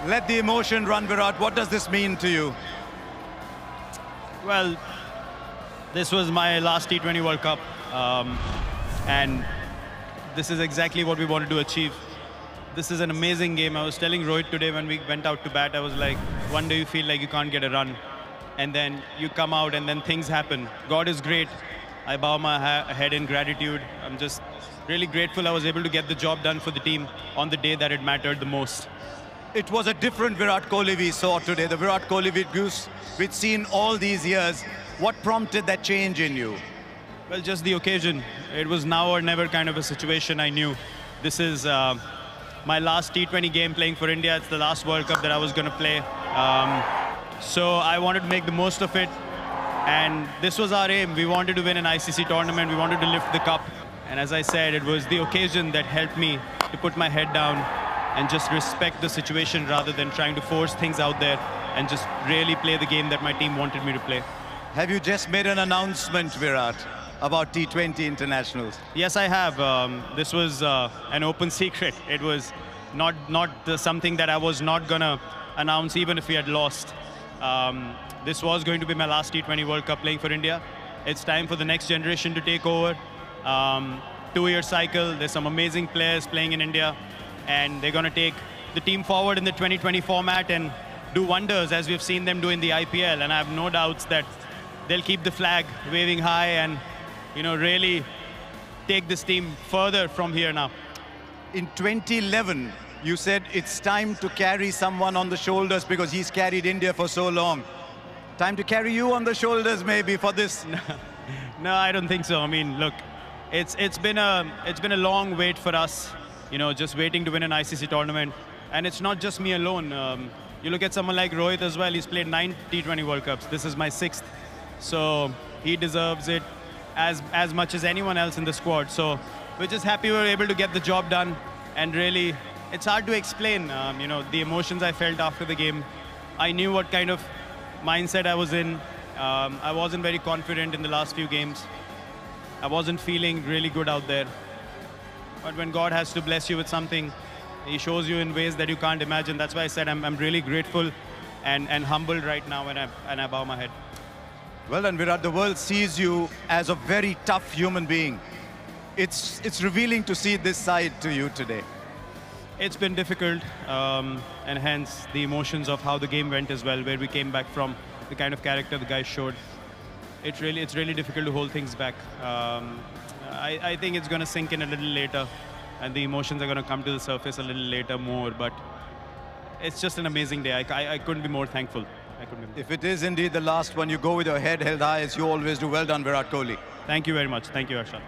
Let the emotion run, Virat. What does this mean to you? Well, this was my last T20 World Cup, and this is exactly what we wanted to achieve. This is an amazing game. I was telling Rohit today when we went out to bat, I was like, one day you feel like you can't get a run, and then you come out and then things happen. God is great. I bow my head in gratitude. I'm just really grateful I was able to get the job done for the team on the day that it mattered the most. It was a different Virat Kohli we saw today, the Virat Kohli we've seen all these years. What prompted that change in you? Well, just the occasion. It was now or never kind of a situation. I knew this is my last T20 game playing for India. It's the last World Cup that I was going to play. So I wanted to make the most of it. And this was our aim. We wanted to win an ICC tournament. We wanted to lift the cup. And as I said, it was the occasion that helped me to put my head down and just respect the situation rather than trying to force things out there and just really play the game that my team wanted me to play. Have you just made an announcement, Virat, about T20 internationals? Yes, I have. This was an open secret. It was not something that I was not going to announce even if we had lost. This was going to be my last T20 World Cup playing for India. It's time for the next generation to take over. 2-year cycle. There's some amazing players playing in India, and they're going to take the team forward in the 2020 format and do wonders as we've seen them do in the IPL. And I have no doubts that they'll keep the flag waving high and, really take this team further from here now. In 2011, you said it's time to carry someone on the shoulders because he's carried India for so long. Time to carry you on the shoulders maybe for this? No, I don't think so. I mean, look, it's been a long wait for us. Just waiting to win an ICC tournament. And it's not just me alone. You look at someone like Rohit as well. He's played 9 T20 World Cups. This is my 6th. So he deserves it as much as anyone else in the squad. So we're just happy we were able to get the job done. And really, it's hard to explain, the emotions I felt after the game. I knew what kind of mindset I was in. I wasn't very confident in the last few games. I wasn't feeling really good out there. But when God has to bless you with something, He shows you in ways that you can't imagine. That's why I said I'm really grateful and humbled right now when I bow my head. Well done, Virat. The world sees you as a very tough human being. It's revealing to see this side to you today. It's been difficult, and hence the emotions of how the game went as well, where we came back from, the kind of character the guys showed. It's really difficult to hold things back. I think it's going to sink in a little later, and the emotions are going to come to the surface a little later more, but it's just an amazing day. I couldn't be more thankful. If it is indeed the last one, you go with your head held high as you always do. Well done, Virat Kohli. Thank you very much. Thank you, Harshad.